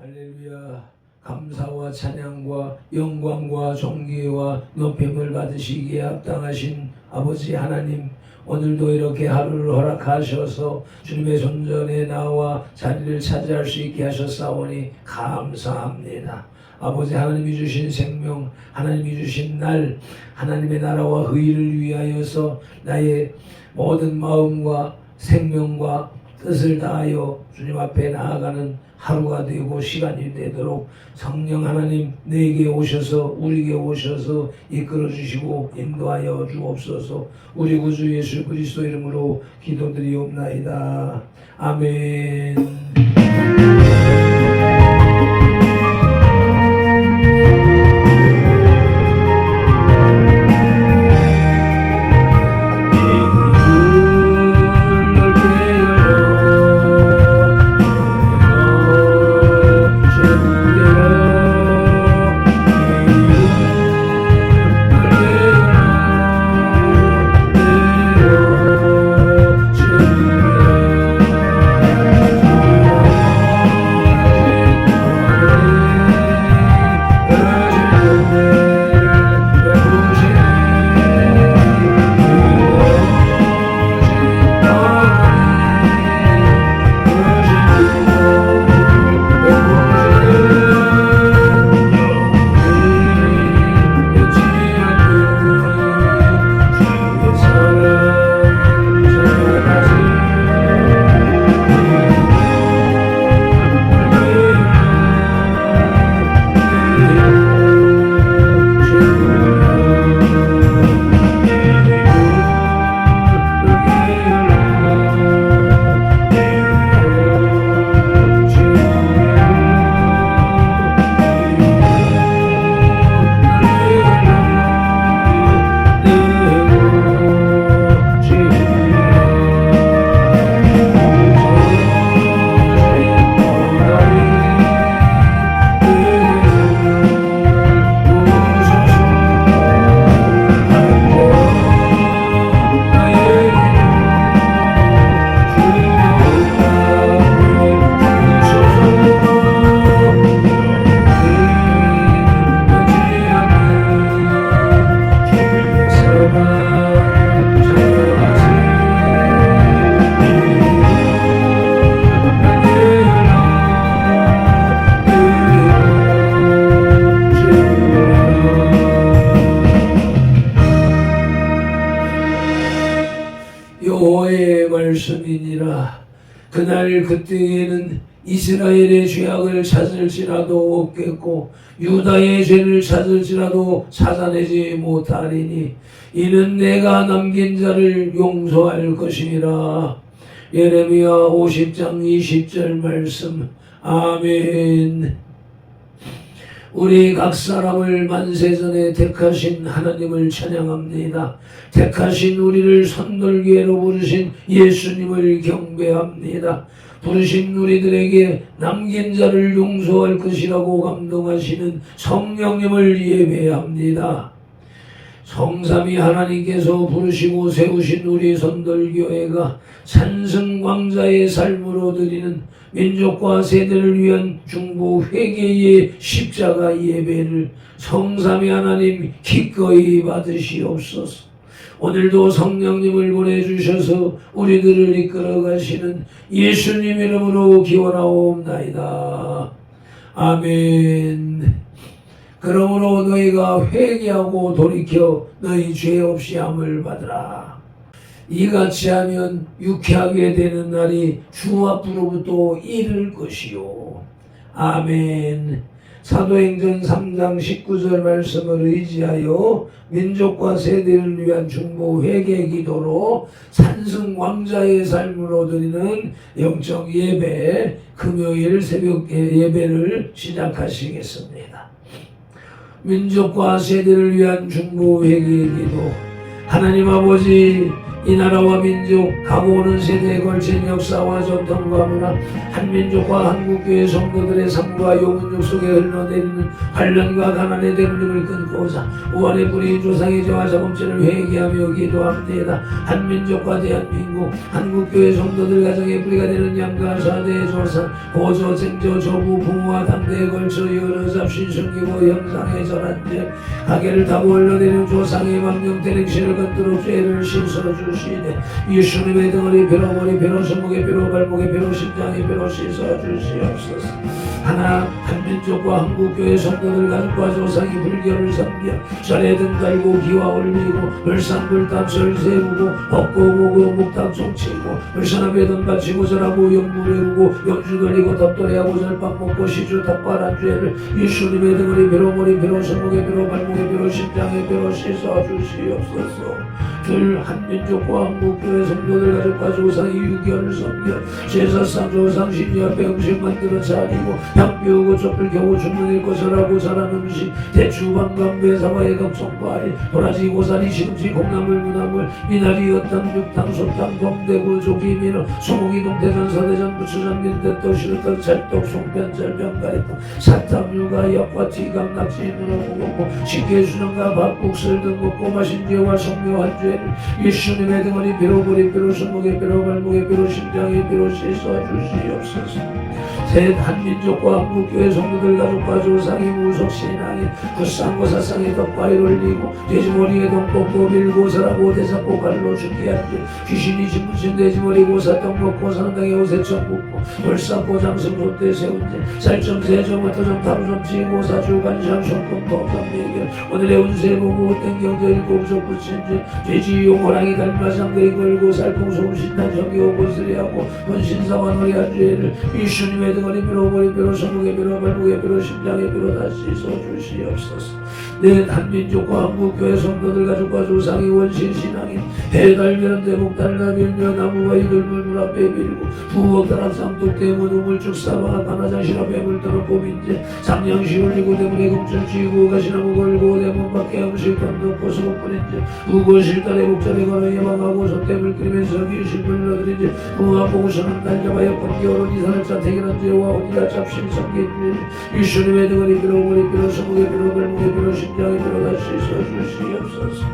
할렐루야. 감사와 찬양과 영광과 존귀와 높임을 받으시기에 합당하신 아버지 하나님, 오늘도 이렇게 하루를 허락하셔서 주님의 손전에 나와 자리를 차지할 수 있게 하셨사오니 감사합니다. 아버지 하나님이 주신 생명, 하나님이 주신 날, 하나님의 나라와 의를 위하여서 나의 모든 마음과 생명과 뜻을 다하여 주님 앞에 나아가는 하루가 되고 시간이 되도록 성령 하나님 내게 오셔서 우리에게 오셔서 이끌어 주시고 인도하여 주옵소서. 우리 구주 예수 그리스도 이름으로 기도드리옵나이다. 아멘. 여호와의 말씀이니라. 그날 그때에는 이스라엘의 죄악을 찾을지라도 없겠고 유다의 죄를 찾을지라도 찾아내지 못하리니 이는 내가 남긴 자를 용서할 것이니라. 예레미야 50장 20절 말씀. 아멘. 우리 각 사람을 만세전에 택하신 하나님을 찬양합니다. 택하신 우리를 선돌기회로 부르신 예수님을 경배합니다. 부르신 우리들에게 남긴 자를 용서할 것이라고 감동하시는 성령님을 예배합니다. 성삼위 하나님께서 부르시고 세우신 우리 선돌교회가 산승광자의 삶으로 드리는 민족과 세대를 위한 중보 회개의 십자가 예배를 성삼위 하나님 기꺼이 받으시옵소서. 오늘도 성령님을 보내주셔서 우리들을 이끌어 가시는 예수님 이름으로 기원하옵나이다. 아멘. 그러므로 너희가 회개하고 돌이켜 너희 죄 없이 함을 받으라. 이같이 하면 유쾌하게 되는 날이 주 앞으로부터 이를 것이요. 아멘. 사도행전 3장 19절 말씀을 의지하여 민족과 세대를 위한 중보 회개 기도로 산승왕자의 삶으로 드리는 영적 예배, 금요일 새벽 예배를 시작하시겠습니다. 민족과 세대를 위한 중보 회개 기도. 하나님 아버지, 이 나라와 민족 가고 오는 세대에 걸친 역사와 전통과 문화, 한민족과 한국교회 성도들의 삶과 영혼력 속에 흘러내리는 환란과 가난의 대물림을 끊고자 우한의 뿌리 조상의 죄와 자범죄를 회개하며 기도합니다. 한민족과 대한민국, 한국교회 성도들 가정의 뿌리가 되는 양가 사대의 조상, 고조, 생조, 조부, 부모와 당대에 걸쳐 여러 잡신 숨기고 형상의 절한 죄, 가게를 타고 흘러내리는 조상의 망령된 행실을 건드려 죄를 씻어주시되 예수님의 덩어리 벼로 머리 벼로 손목에 벼로 발목에 벼로 심장에 벼로 씻어주시옵소서. 하나 한민족과 한국교회 성도들 가족과 조상이 불교를 섬겨 절에 등 달고 기와 올리고 불상불탑 절 세우고 벚고 모고 목탁 종치고 불산 앞에 돈 바치고 절하고 영부 외우고 영주 돌리고 덮돌이하고 절밥 먹고 시주 탑발한 죄를 예수님의 덩어리 벼로 머리 벼로 손목에 벼로 발목에 벼로 심장에 벼로 씻어주시옵소서. 둘 한민족과 한국교회 성도들 가족과 조상이 유교를 섬겨 제사상 조상 신이 앞에 음식 만들어 차리고 향 피우고 촛불 겨우 주문일 것을하고 잘한 음식 대추 방감 배사와의 각종과일 도라지 고사리 시금치 콩나물 무나물 미나리 엿탕 육탕 소탕 동대구 조기 민어 소고기 동태전 서대전 부추전 민대떡 시루떡 찰떡 송편 절편 가래떡 사탕 육아 엿과 티감 낙지 문어 무겁고 식혜수능과 밥국술 등 먹고 마신 죄와 성묘한 죄를 예수님의 등원이 벼로 머리 벼로 손목에 벼로 발목에 벼로 심장에 벼로 씻어주시옵소서. 셋 한민족과 한국교회 성도들 가족과 조상이 무속신앙에 굿상고 사상에 덕과일 올리고 돼지머리에 돈 뽑고 밀고 설하고 대사고 갈로 죽게 한죄 귀신이 짓묻힌 돼지머리 고사 떡 먹고 사람당에 오세청 묻고 벌사고 장승 롯대 세운죄 살점 세점 와터점 타루점 지고 사주 간상 손금 법감 매결 오늘의 운세 보고 못된 경제 일곱 속 붙인죄 돼지용 호랑이 달마상거리 걸고 살콩 소음신난 정기 오고스리하고 본신사와 놀이한 죄를 예수님의 등원이 벼로 머리 벼로 손목에 벼로 발목에 벼로 심장에 벼로 다시 씻어주시옵소서. 내 한민족과 한국교회 성도들 가족과 조상이 원신신앙인 해달면 대목 달라밀며 나무와 이들물 물 앞에 밀고 부엌 다락 쌍독 대문 우물쭉 사방 가나장 실앞에 물들어 고민제 상냥시 올리고 대문에 금줄 쥐고 가시나무 걸고 대문 밖에 음식 건놓고 소금 뿌린제 우고 실달에 목전에 걸어 예방하고 솥대물 끓이면서 귀신 불러들인제 부합 보고서는 달잡아여 번기 어른 이산을 짜택이란 죄와 어디가 잡신 성기인 예수님의 등원이 벼로 머리 벼로 손목에 벼로 발목에 벼로 심장에 벼로 다시 씻어주시옵소서.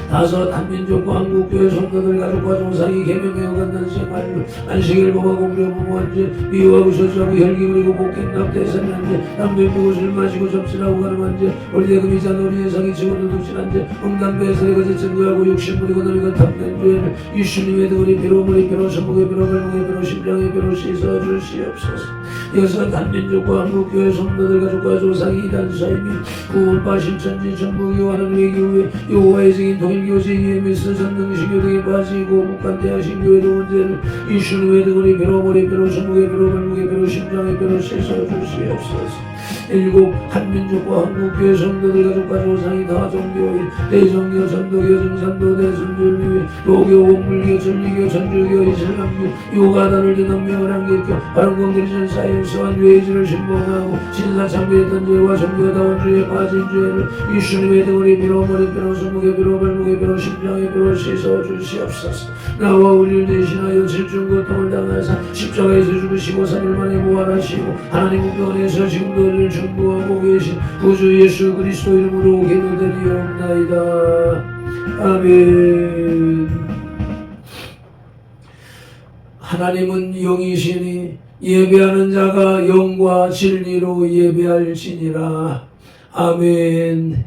다섯 한민족과 한국교회 성도들 가족과 조상이 계명에 어긋난 생활로 안식일 범하고 무료부모한 죄 미워하고 저주하고 혈기 부리고 복행납 대선한 죄 남들 피고 술 마시고 접신하고 가늠한 죄 원리대금 이자 놀이에 상이치고 도둑질한 죄 응담배설에 거짓 증거하고 욕심 부리고 너희가 탐낸 죄를 예수님의 등원이 벼로 머리 벼로 손목에 벼로 발목에 벼로 심장에 벼로 씻어주시옵소서. 여섯 한민족과 한국교회 성도들 가족과 조상이 단사이며 구원파 신천지 전부교와는 외교회 여호와의 증인 통일교제위에 미스 전능신교 등에 빠지고 북한대학 신교회도 문제를 예수님의 등원이 벼로 머리 벼로 손목에 벼로 발목에 벼로 심장에 벼로 씻어주시옵소서. 일곱 한민족과 한국교회 성도들 가족과 조상이 다 종교인 대종교 전도교 증산도 대순절교회 로교 원불교 전리교 전주교 이슬람교 요가단을 드는 명랑계교 바른공들전 사이언스와 뇌지를 신봉하고 신사참배했던 죄와 종교다원주에 빠진 죄를 예수님의 등원이 벼로 머리 벼로 손목에 벼로 발목에 벼로 심장에 벼로 씻어주시옵소서. 나와 우리를 대신하여 질중 고통을 당하사 십자가에서 죽으시고 3일 만에 부활하시고 하나님 우편에서 지금도 우리를 중보하고 계신 구주 예수 그리스도 이름으로 기도드리옵나이다. 아멘. 하나님은 영이시니 예배하는 자가 영과 진리로 예배할지니라. 아멘.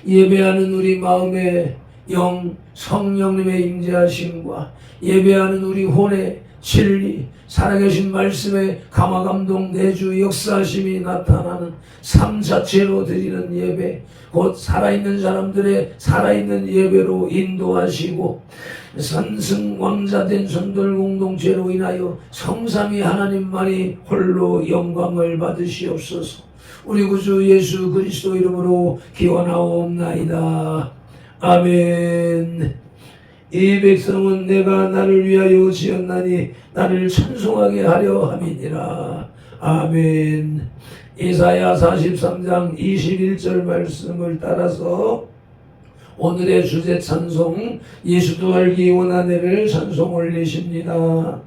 예배하는 우리 마음에 영 성령님의 임재하심과 예배하는 우리 혼의 진리 살아계신 말씀의 감화감동 내주 역사하심이 나타나는 삶 자체로 드리는 예배, 곧 살아있는 사람들의 살아있는 예배로 인도하시고 선승왕자된 선돌 공동체로 인하여 성삼위 하나님만이 홀로 영광을 받으시옵소서. 우리 구주 예수 그리스도 이름으로 기원하옵나이다. 아멘. 이 백성은 내가 나를 위하여 지었나니 나를 찬송하게 하려 함이니라. 아멘. 이사야 43장 21절 말씀을 따라서 오늘의 주제 찬송 예수도 알기 원하네를 찬송 올리십니다.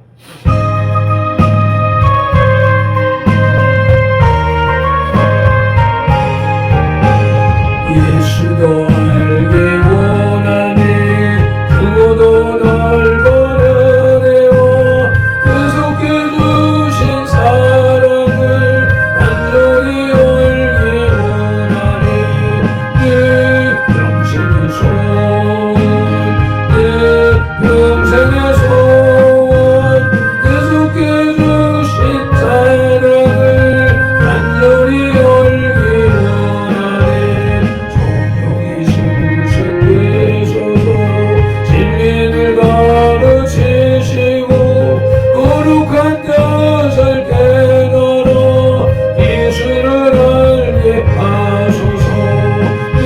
예수도 알기 원하네 크고도 넓은 은혜와 계속해 주신 사랑을 간절히 알기 원하네 내 평생의 소원 내 평생의 소원 계속해 주신 사랑을 간절히 알기 원하네 성령이 수신되셔서 진리를 가르치시고 거룩한 뜻을 깨달아 예수를 알게 하소서 내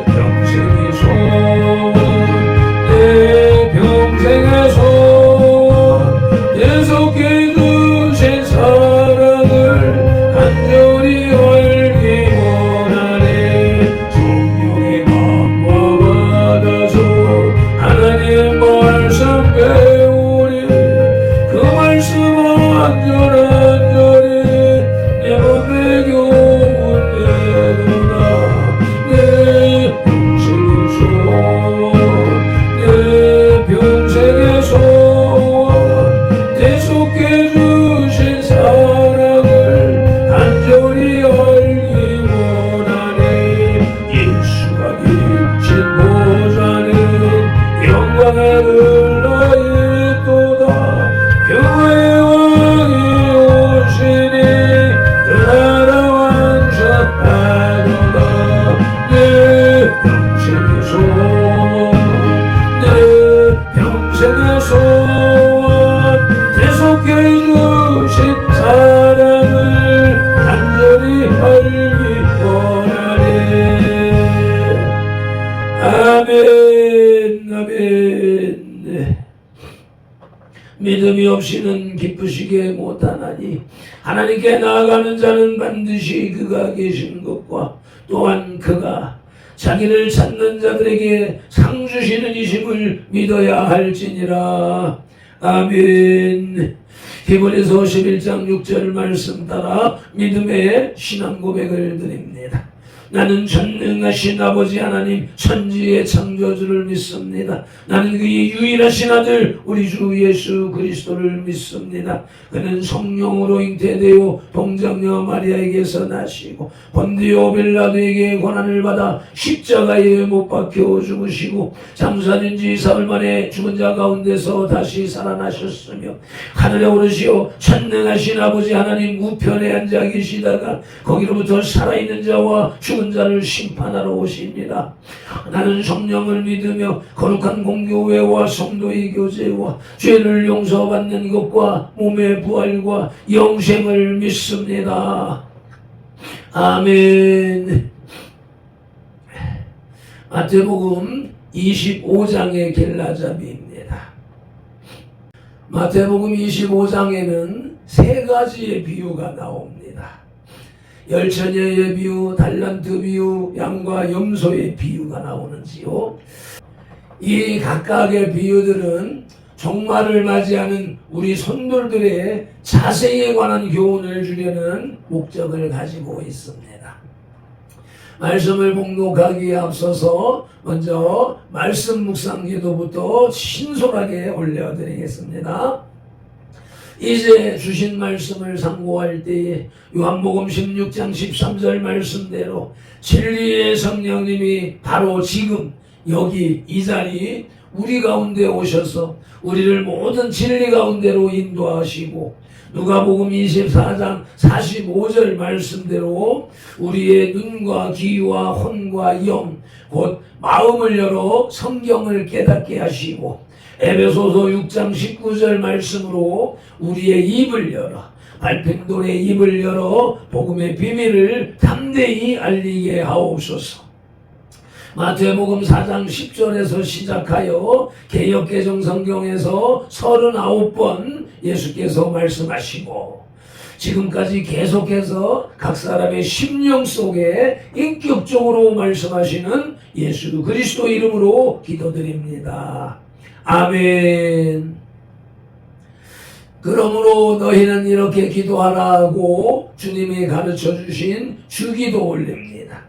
평생의 소원 내 평생의 소원 계속해 주신 사랑을 간절히 알기 원하네 성령의 마음과 받아서 하나님 말씀 배우리 그 말씀 안전히 내 맘에 교훈 되도다 내 평생의 소원 내 평생의 소원 계속해 주신 사랑을 간절히 알기 원하네 예수가 계신 보좌는 영광에 흘러있도다 교회의 왕이 오시니 그 나라 완전하도다 내 평생의 소원 내 평생의 소원 계속해 주신 사랑을 간절히 알기 원하네 아멘 아멘 믿음이 없이는 기쁘시게 못하나니 하나님께 나아가는 자는 반드시 그가 계신 것과 또한 그가 자기를 찾는 자들에게 상 주시는 이심을 믿어야 할지니라 아멘 히브리서 11장 6절 말씀 따라 믿음의 신앙 고백을 드립니다. 나는 전능하신 아버지 하나님 천지의 창조주를 믿습니다. 나는 그의 유일하신 아들 우리 주 예수 그리스도를 믿습니다. 그는 성령으로 잉태되어 동정녀 마리아에게서 나시고 본디오 빌라도에게 고난을 받아 십자가에 못 박혀 죽으시고 장사된 지 사흘 만에 죽은 자 가운데서 다시 살아나셨으며 하늘에 오르시어 전능하신 아버지 하나님 우편에 앉아 계시다가 거기로부터 살아있는 자와 죽은 자를 심판하러 오십니다. 나는 성령을 믿으며 거룩한 공교회와 성도의 교제와 죄를 용서받는 것과 몸의 부활과 영생을 믿습니다. 아멘. 마태복음 25장의 겔라잡이입니다. 마태복음 25장에는 세 가지의 비유가 나옵니다. 열처녀의 비유, 달란트 비유, 양과 염소의 비유가 나오는지요. 이 각각의 비유들은 종말을 맞이하는 우리 손돌들의 자세에 관한 교훈을 주려는 목적을 가지고 있습니다. 말씀을 봉독하기에 앞서서 먼저 말씀 묵상 기도부터 신속하게 올려드리겠습니다. 이제 주신 말씀을 상고할 때에 요한복음 16장 13절 말씀대로 진리의 성령님이 바로 지금 여기 이 자리 우리 가운데 오셔서 우리를 모든 진리 가운데로 인도하시고 누가복음 24장 45절 말씀대로 우리의 눈과 귀와 혼과 영 곧 마음을 열어 성경을 깨닫게 하시고 에베소서 6장 19절 말씀으로 우리의 입을 열어 발팽돌의 입을 열어 복음의 비밀을 담대히 알리게 하옵소서. 마태복음 4장 10절에서 시작하여 개역개정 성경에서 39번 예수께서 말씀하시고 지금까지 계속해서 각 사람의 심령 속에 인격적으로 말씀하시는 예수 그리스도 이름으로 기도드립니다. 아멘. 그러므로 너희는 이렇게 기도하라고 주님이 가르쳐 주신 주기도 올립니다.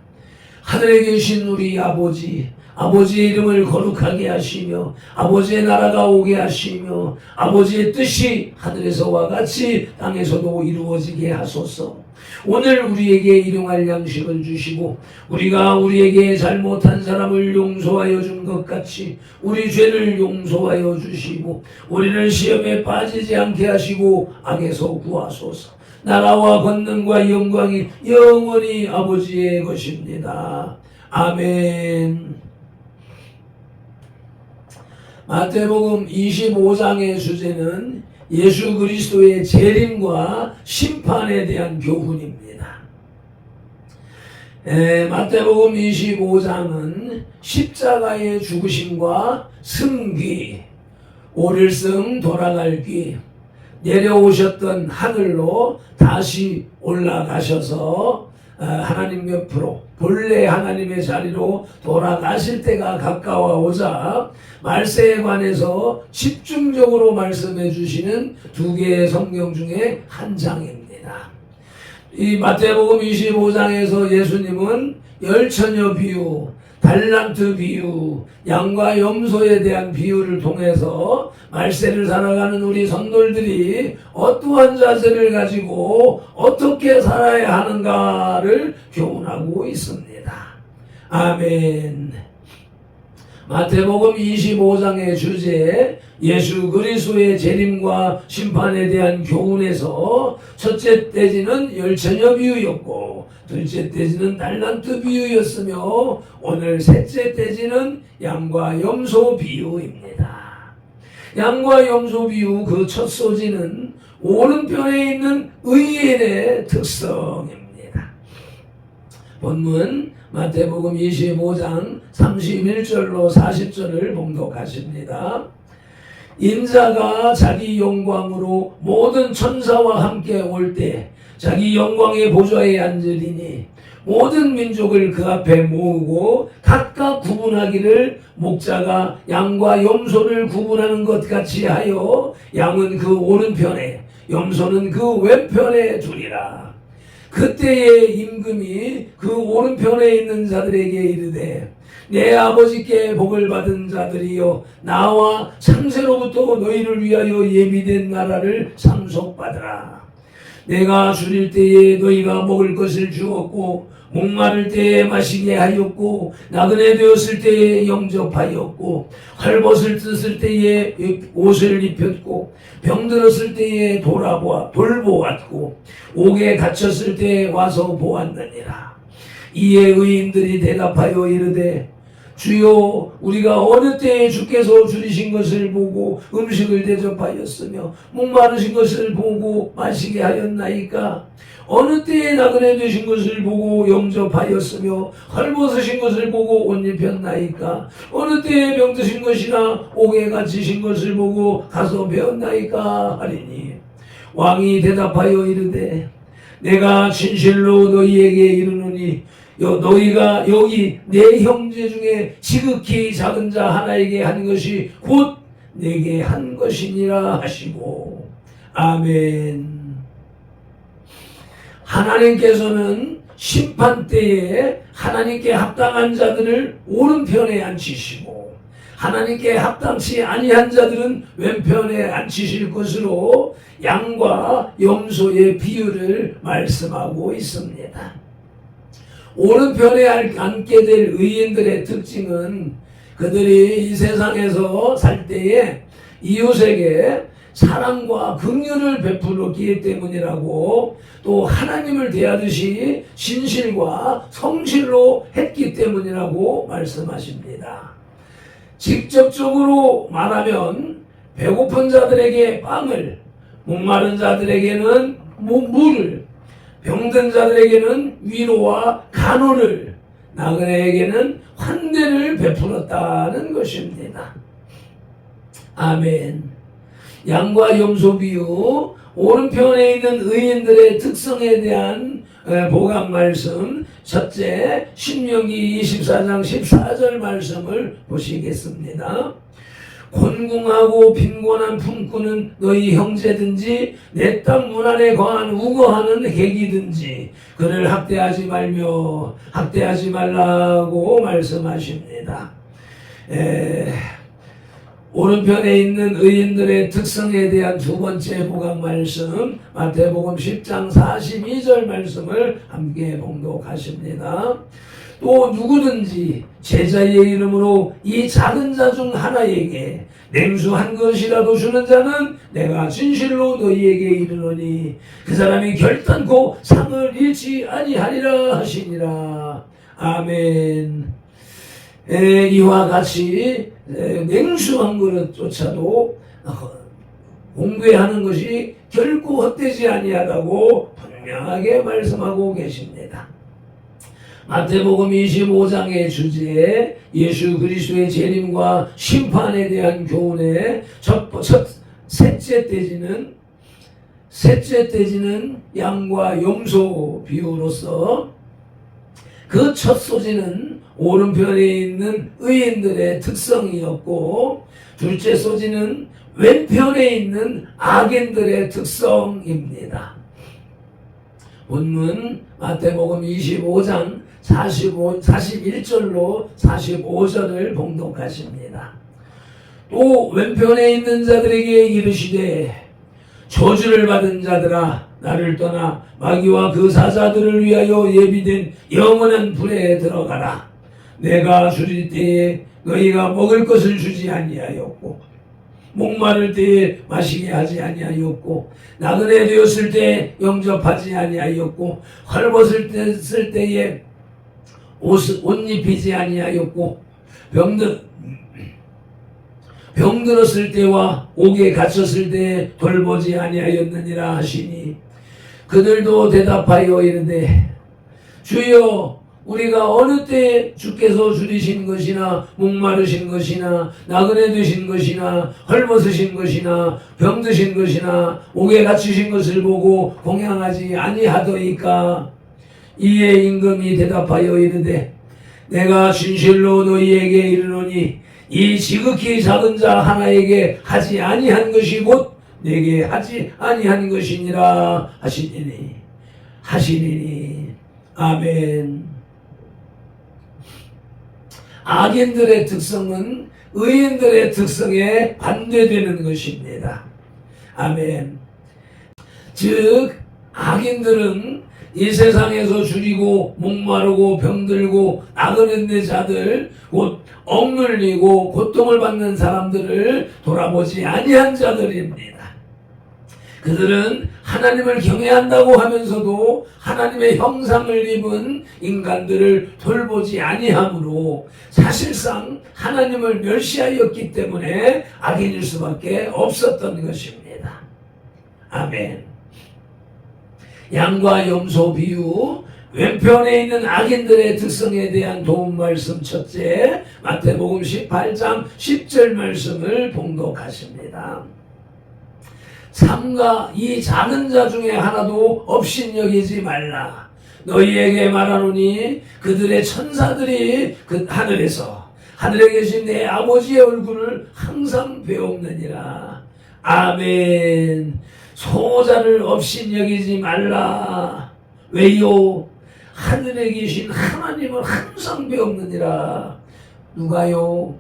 하늘에 계신 우리 아버지, 아버지의 이름을 거룩하게 하시며 아버지의 나라가 오게 하시며 아버지의 뜻이 하늘에서와 같이 땅에서도 이루어지게 하소서. 오늘 우리에게 일용할 양식을 주시고 우리가 우리에게 잘못한 사람을 용서하여 준 것 같이 우리 죄를 용서하여 주시고 우리를 시험에 빠지지 않게 하시고 악에서 구하소서. 나라와 권능과 영광이 영원히 아버지의 것입니다. 아멘. 마태복음 25장의 주제는 예수 그리스도의 재림과 심판에 대한 교훈입니다. 마태복음 25장은 십자가의 죽으심과 승귀, 오를승 돌아갈 귀, 내려오셨던 하늘로 다시 올라가셔서 하나님 옆으로 본래 하나님의 자리로 돌아가실 때가 가까워오자 말세에 관해서 집중적으로 말씀해 주시는 두 개의 성경 중에 한 장입니다. 이 마태복음 25장에서 예수님은 열처녀 비유, 달란트 비유, 양과 염소에 대한 비유를 통해서 말세를 살아가는 우리 성도들이 어떠한 자세를 가지고 어떻게 살아야 하는가를 교훈하고 있습니다. 아멘. 마태복음 25장의 주제 예수 그리스도의 재림과 심판에 대한 교훈에서 첫째 떼지는 열처녀 비유였고 둘째 떼지는 달란트 비유였으며 오늘 셋째 떼지는 양과 염소 비유입니다. 양과 염소 비유 그 첫 소지는 오른편에 있는 의인의 특성입니다. 본문 마태복음 25장 31절로 40절을 봉독하십니다. 인자가 자기 영광으로 모든 천사와 함께 올 때 자기 영광의 보좌에 앉으리니 모든 민족을 그 앞에 모으고 각각 구분하기를 목자가 양과 염소를 구분하는 것 같이 하여 양은 그 오른편에 염소는 그 왼편에 두리라. 그때의 임금이 그 오른편에 있는 자들에게 이르되 내 아버지께 복을 받은 자들이여 나와 창세로부터 너희를 위하여 예비된 나라를 상속받으라. 내가 줄일 때에 너희가 먹을 것을 주었고 목마를 때에 마시게 하였고 나그네 되었을 때에 영접하였고 헐벗을 뜯을 때에 옷을 입혔고 병들었을 때에 돌보았고 옥에 갇혔을 때에 와서 보았느니라. 이에 의인들이 대답하여 이르되 주여 우리가 어느 때에 주께서 줄이신 것을 보고 음식을 대접하였으며 목마르신 것을 보고 마시게 하였나이까? 어느 때에 나그네 되신 것을 보고 영접하였으며 헐벗으신 것을 보고 옷 입혔나이까? 어느 때에 병드신 것이나 옥에 갇히신 것을 보고 가서 배웠나이까? 하리니 왕이 대답하여 이르되 내가 진실로 너희에게 이르노니 너희가 여기 내 형제 중에 지극히 작은 자 하나에게 한 것이 곧 내게 한 것이니라 하시고. 아멘. 하나님께서는 심판 때에 하나님께 합당한 자들을 오른편에 앉히시고 하나님께 합당치 아니한 자들은 왼편에 앉히실 것으로 양과 염소의 비유를 말씀하고 있습니다. 오른편에 앉게 될 의인들의 특징은 그들이 이 세상에서 살 때에 이웃에게 사랑과 긍휼을 베풀었기 때문이라고 또 하나님을 대하듯이 신실과 성실로 했기 때문이라고 말씀하십니다. 직접적으로 말하면 배고픈 자들에게 빵을, 목마른 자들에게는 물을, 병든 자들에게는 위로와 간호를, 나그네에게는 환대를 베풀었다는 것입니다. 아멘. 양과 염소 비유 오른편에 있는 의인들의 특성에 대한 보강 말씀, 첫째 신명기 24장 14절 말씀을 보시겠습니다. 곤궁하고 빈곤한 품꾼은 너희 형제든지 내 땅 문 안에 거한 우거하는 객이든지 그를 학대하지 말라고 말씀하십니다. 오른편에 있는 의인들의 특성에 대한 두 번째 보강 말씀, 마태복음 10장 42절 말씀을 함께 봉독하십니다. 또 누구든지 제자의 이름으로 이 작은 자 중 하나에게 냉수 한 그릇이라도 주는 자는 내가 진실로 너희에게 이르노니 그 사람이 결단코 상을 잃지 아니하리라 하시니라. 아멘. 이와 같이 냉수 한 그릇조차도 공개하는 것이 결코 헛되지 아니하다고 분명하게 말씀하고 계십니다. 마태복음 25장의 주제에 예수 그리스도의 재림과 심판에 대한 교훈의 셋째 떼지는 양과 염소 비유로서 그 첫 소지는 오른편에 있는 의인들의 특성이었고, 둘째 소지는 왼편에 있는 악인들의 특성입니다. 본문 마태복음 25장 41절로 45절을 봉독하십니다. 또 왼편에 있는 자들에게 이르시되 저주를 받은 자들아 나를 떠나 마귀와 그 사자들을 위하여 예비된 영원한 불에 들어가라. 내가 줄일 때에 너희가 먹을 것을 주지 아니하였고 목마를 때에 마시게 하지 아니하였고 나그네 되었을 때 영접하지 아니하였고 헐벗을 때에 옷 입히지 아니하였고 병들었을 때와 옥에 갇혔을 때에 돌보지 아니하였느니라 하시니 그들도 대답하여 이르되 주여 우리가 어느 때에 주께서 줄이신 것이나 목마르신 것이나 나그네 되신 것이나 헐벗으신 것이나 병드신 것이나 옥에 갇히신 것을 보고 공양하지 아니하더이까. 이에 임금이 대답하여 이르되 내가 진실로 너희에게 이르노니 이 지극히 작은 자 하나에게 하지 아니한 것이 곧 내게 하지 아니한 것이니라 하시니니. 아멘. 악인들의 특성은 의인들의 특성에 반대되는 것입니다. 아멘. 즉 악인들은 이 세상에서 줄이고 목마르고 병들고 나그네 자들 곧 억눌리고 고통을 받는 사람들을 돌아보지 아니한 자들입니다. 그들은 하나님을 경외한다고 하면서도 하나님의 형상을 입은 인간들을 돌보지 아니하므로 사실상 하나님을 멸시하였기 때문에 악인일 수밖에 없었던 것입니다. 아멘. 양과 염소 비유, 왼편에 있는 악인들의 특성에 대한 도움 말씀 첫째, 마태복음 18장 10절 말씀을 봉독하십니다. 삼가 이 작은 자 중에 하나도 업신여기지 말라. 너희에게 말하노니 그들의 천사들이 그 하늘에 계신 내 아버지의 얼굴을 항상 배옵느니라. 아멘. 소자를 업신여기지 말라. 왜요? 하늘에 계신 하나님을 항상 배옵느니라. 누가요?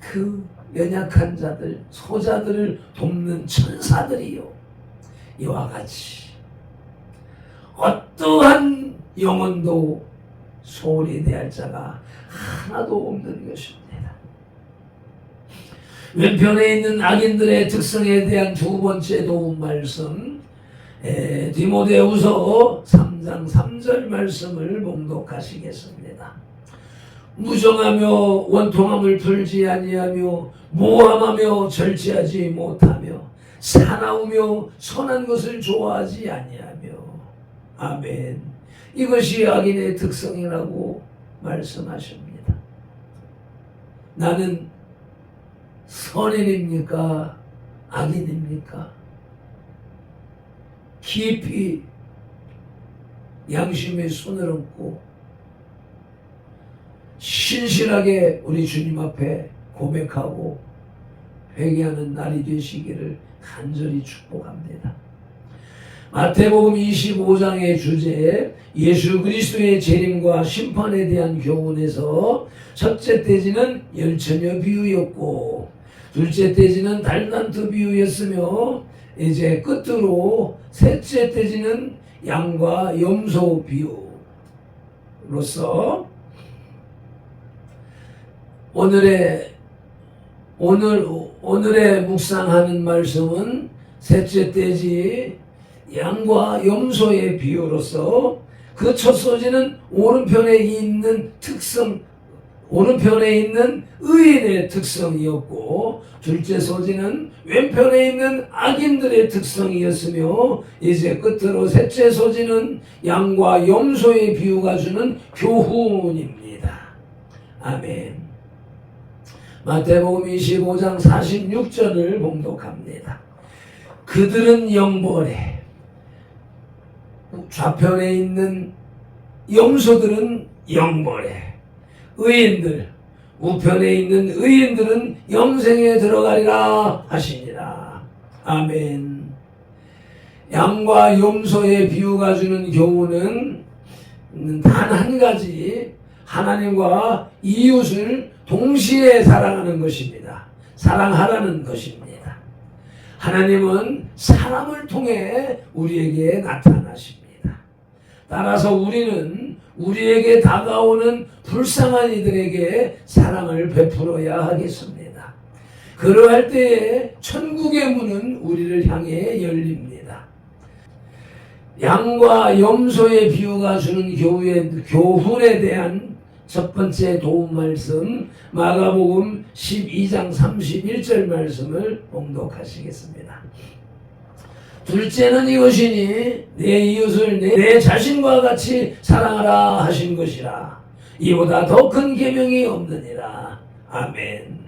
그 연약한 자들, 소자들을 돕는 천사들이요. 이와 같이 어떠한 영혼도 소홀히 대할 자가 하나도 없는 것입니다. 왼편에 있는 악인들의 특성에 대한 두 번째 도움 말씀, 디모데후서 3장 3절 말씀을 봉독하시겠습니다. 무정하며 원통함을 풀지 아니하며 모함하며 절제하지 못하며 사나우며 선한 것을 좋아하지 아니하며. 아멘. 이것이 악인의 특성이라고 말씀하십니다. 나는 선인입니까? 악인입니까? 깊이 양심의 손을 얹고 신실하게 우리 주님 앞에 고백하고 회개하는 날이 되시기를 간절히 축복합니다. 마태복음 25장의 주제 예수 그리스도의 재림과 심판에 대한 교훈에서 첫째 떼지는 열처녀 비유였고 둘째 떼지는 달란트 비유였으며 이제 끝으로 셋째 떼지는 양과 염소 비유로서 오늘의 묵상하는 말씀은 셋째 떼지 양과 염소의 비유로서 그 첫 소지는 오른편에 있는 의인의 특성이었고 둘째 소지는 왼편에 있는 악인들의 특성이었으며 이제 끝으로 셋째 소지는 양과 염소의 비유가 주는 교훈입니다. 아멘. 마태복음 25장 46절을 봉독합니다. 그들은 영벌에 좌편에 있는 염소들은 영벌에 의인들 우편에 있는 의인들은 영생에 들어가리라 하시니라. 아멘. 양과 염소의 비유가 주는 교훈은 단 한 가지 하나님과 이웃을 동시에 사랑하는 것입니다. 사랑하라는 것입니다. 하나님은 사람을 통해 우리에게 나타나십니다. 따라서 우리는 우리에게 다가오는 불쌍한 이들에게 사랑을 베풀어야 하겠습니다. 그러할 때에 천국의 문은 우리를 향해 열립니다. 양과 염소의 비유가 주는 교훈에 대한 첫 번째 도움 말씀 마가복음 12장 31절 말씀을 봉독하시겠습니다. 둘째는 이것이니 내 이웃을 내 자신과 같이 사랑하라 하신 것이라. 이보다 더 큰 계명이 없느니라. 아멘.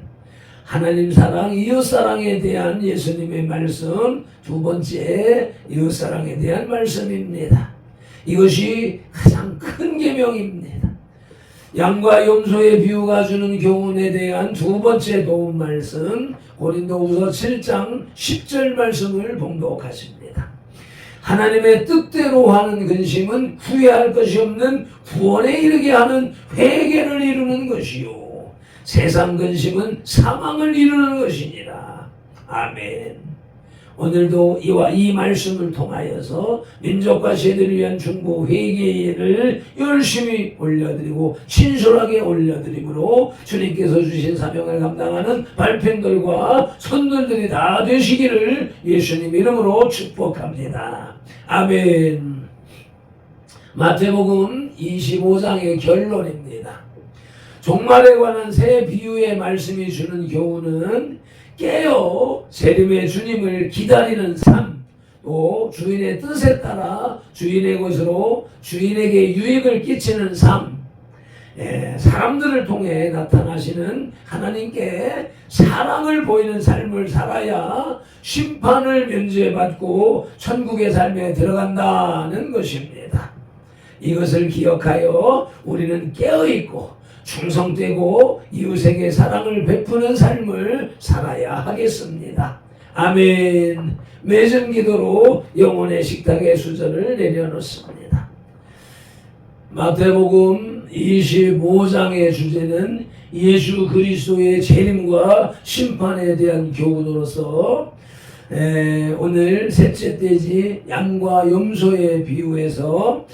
하나님 사랑, 이웃 사랑에 대한 예수님의 말씀 두 번째 이웃 사랑에 대한 말씀입니다. 이것이 가장 큰 계명입니다. 양과 염소의 비유가 주는 교훈에 대한 두 번째 도움 말씀 고린도후서 7장 10절 말씀을 봉독하십니다. 하나님의 뜻대로 하는 근심은 후회할 것이 없는 구원에 이르게 하는 회개를 이루는 것이요 세상 근심은 사망을 이루는 것이니라. 아멘. 오늘도 이 말씀을 통하여서 민족과 세대를 위한 중보 회개를 열심히 올려드리고 신실하게 올려드림으로 주님께서 주신 사명을 감당하는 발편들과 선들들이 다 되시기를 예수님 이름으로 축복합니다. 아멘. 마태복음 25장의 결론입니다. 종말에 관한 새 비유의 말씀이 주는 교훈은 깨어 세림의 주님을 기다리는 삶, 또 주인의 뜻에 따라 주인의 것으로 주인에게 유익을 끼치는 삶, 사람들을 통해 나타나시는 하나님께 사랑을 보이는 삶을 살아야 심판을 면제받고 천국의 삶에 들어간다는 것입니다. 이것을 기억하여 우리는 깨어있고 충성되고 이웃에게 사랑을 베푸는 삶을 살아야 하겠습니다. 아멘. 맺은 기도로 영혼의 식탁에 수저를 내려놓습니다. 마태복음 25장의 주제는 예수 그리스도의 재림과 심판에 대한 교훈으로서 오늘 셋째 떼지 양과 염소의 비유에서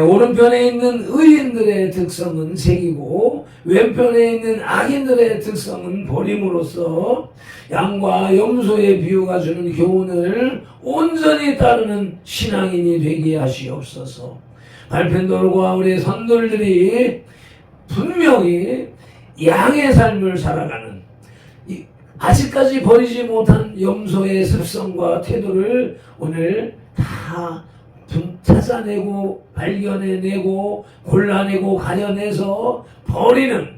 오른편에 있는 의인들의 특성은 색이고 왼편에 있는 악인들의 특성은 버림으로써 양과 염소의 비유가 주는 교훈을 온전히 따르는 신앙인이 되게 하시옵소서. 발편들과 우리 선돌들이 분명히 양의 삶을 살아가는 아직까지 버리지 못한 염소의 습성과 태도를 오늘 다 찾아내고 발견해내고 골라내고 가려내서 버리는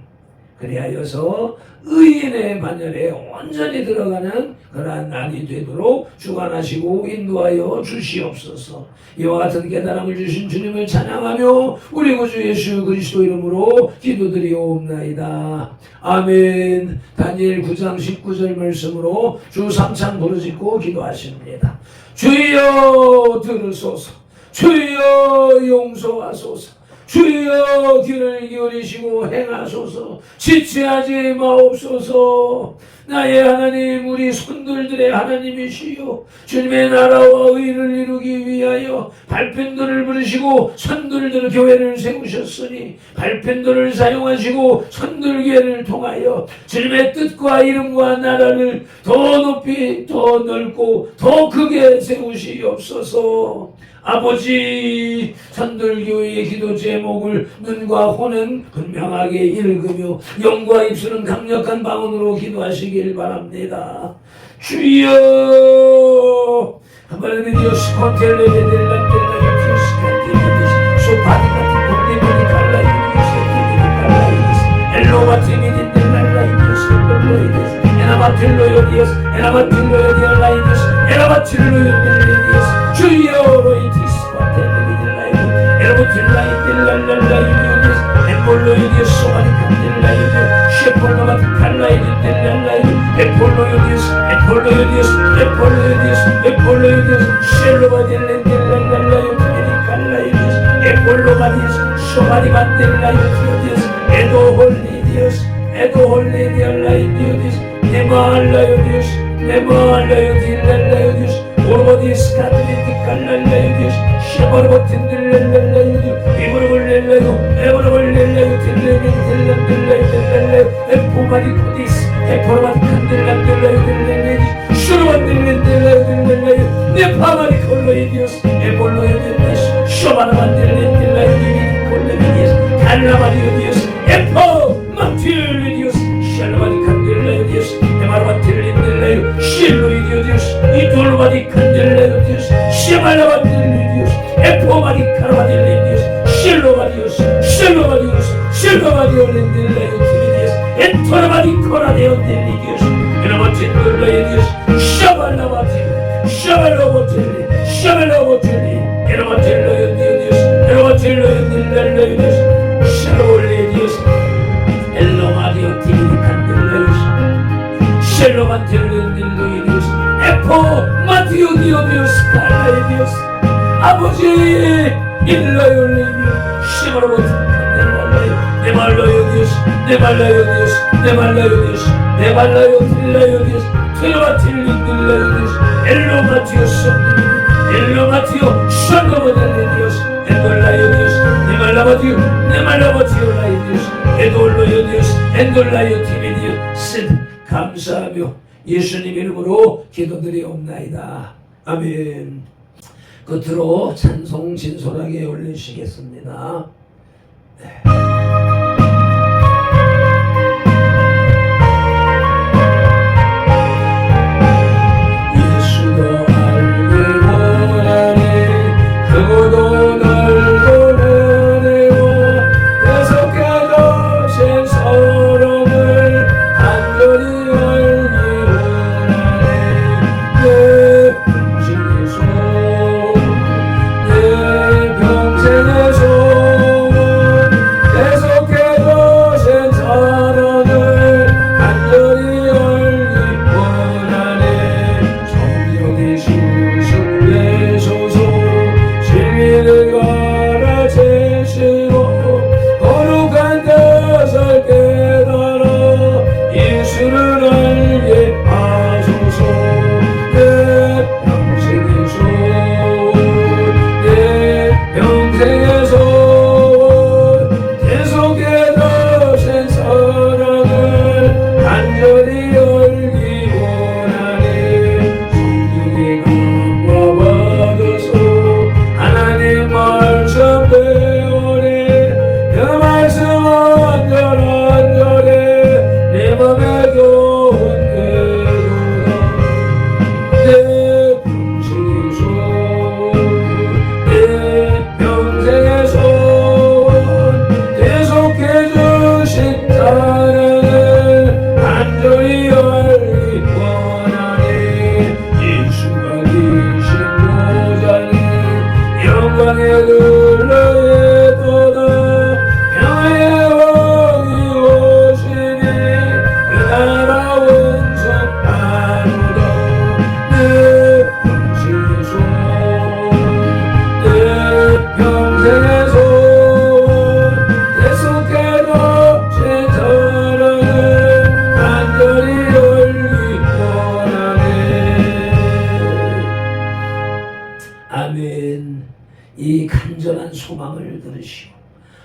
그리하여서 의인의 반열에 온전히 들어가는 그러한 날이 되도록 주관하시고 인도하여 주시옵소서. 이와 같은 깨달음을 주신 주님을 찬양하며 우리 구주 예수 그리스도 이름으로 기도드리옵나이다. 아멘. 다니엘 9장 19절 말씀으로 주 3찬 부르짖고 기도하십니다. 주여 들으소서. 주여 용서하소서. 주여 귀를 기울이시고 행하소서. 지체하지 마옵소서. 나의 하나님, 우리 손들들의 하나님이시여, 주님의 나라와 의를 이루기 위하여 발편들을 부르시고 손들들 교회를 세우셨으니 발편들을 사용하시고 손들교회를 통하여 주님의 뜻과 이름과 나라를 더 높이 더 넓고 더 크게 세우시옵소서. 아버지, 산들교회의 기도 제목을 눈과 혼은 분명하게 읽으며 영과 입술은 강력한 방언으로 기도하시길 바랍니다. 주여 하발레디오스 콘텔레베델란델라가티오스 칸티미디스 소파디마티 콘데미디 칼라이디오스 칸티미디 칼라이디스 엘로바티미딘델랄라이디오스 콜로이디스 에나마틸로요디오스 에나마틸로요디알라이디오스 에나마틸로요딜레디오스 주여 로이티스 콘텔레베델라이디 에로틸라이딜랄랄라이디오디스 엠볼로이디오스 소마디칸델라이디오스 셰폴로바티 칼라이디델랄라이디 에폴로요디오스 에폴로요디오스 에폴로요디오스 에폴로요디오스 쉘로바딜렌델랄랄라이디 칼라이디오스 에폴로바디오스 소마디반델라이디오디오스 에도홀리디오스 에도홀리디알라이디오디오스 네마알라이디오스 네마알라이디랄라이디오스 오르바디오스 카드리티 칼랄라이디오스 쉐바르바틴들랄라이디오스 이브르볼렐라이오 에브르볼렐라이오 딜레겐딜란딜라이딜랄라이오 에포마디코디스 에포르바디칸딜란딜라이딜랄라이디 슈르반딜렌딜라이딜랄라이오 네파마디콜로이디오스 에볼로이디오스 쇼바르반딜렌딜라이디 콜레비디오스 칼라바디오디오스 에포마틸리디오스 샬바디칸딜라이디오스 에마르바틸린딜라이오 실로이디오디오스 이돌바디칸딜라이오디오스 쉐발라바딜리디오스 에포마디카르바딜리디오스 실로바디오스 실로바디오스 실로바디올렌딜라이오티리디오스 엔토라바디코라데온딜리디오스 에나마틴돌라이디오스 샤발라바딜 샤발라바딜리 샤발라바딜리 에나마틸로이디오디오스 에나마틸로이딜랄라이디오스 샤로올리디오스 엘로마디오티리칸딜라이오스 쉘로만틸렌딜로이디오스 에포마디오디오디오스 칼라이디오스 아버지 일라요레이디오 시마로보티칸델랄라이오 네말라요디오스 네말라요디오스 네말라요디오스 네말라요딜라요디오스 트로마틸린딜라요디오스 엘로마티오스 엘로마티오 샹거모델레디오스 엔돌라요디오스 네말라바디오 네말라바티오라이디오스 에돌로요디오스 엔돌라요티비디오스 감사하며 예수님 이름으로 기도드리옵나이다. 아멘. 끝으로 찬송 진솔하게 올리시겠습니다. 네. 예수도 알기 원하네 크고도 넓고 은혜와 계속해도 제 서름을 간절히 알기 원하네 내 평생의 소원 내 평생의 소원 기도를 들으시고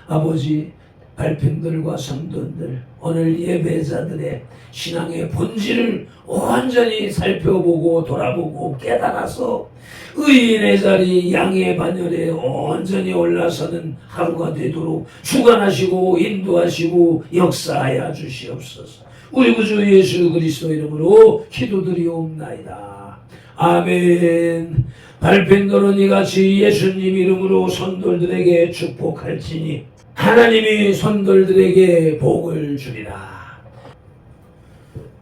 아버지 발편들과 성도들 오늘 예배자들의 신앙의 본질을 온전히 살펴보고 돌아보고 깨달아서 의인의 자리 양의 반열에 온전히 올라서는 하루가 되도록 주관하시고 인도하시고 역사하여 주시옵소서. 우리 구주 예수 그리스도 이름으로 기도드리옵나이다. 아멘. 발편들은 이같이 예수님 이름으로 손돌들에게 축복할지니 하나님이 손돌들에게 복을 주리라.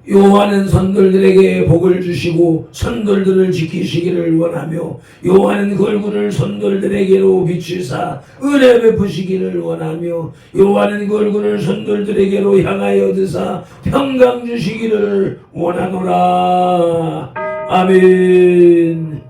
여호와는 손돌들에게 복을 주시고 손돌들을 지키시기를 원하며 여호와는 그 얼굴을 손돌들에게로 비추사 은혜 베푸시기를 원하며 여호와는 그 얼굴을 손돌들에게로 향하여 드사 평강 주시기를 원하노라. 아멘.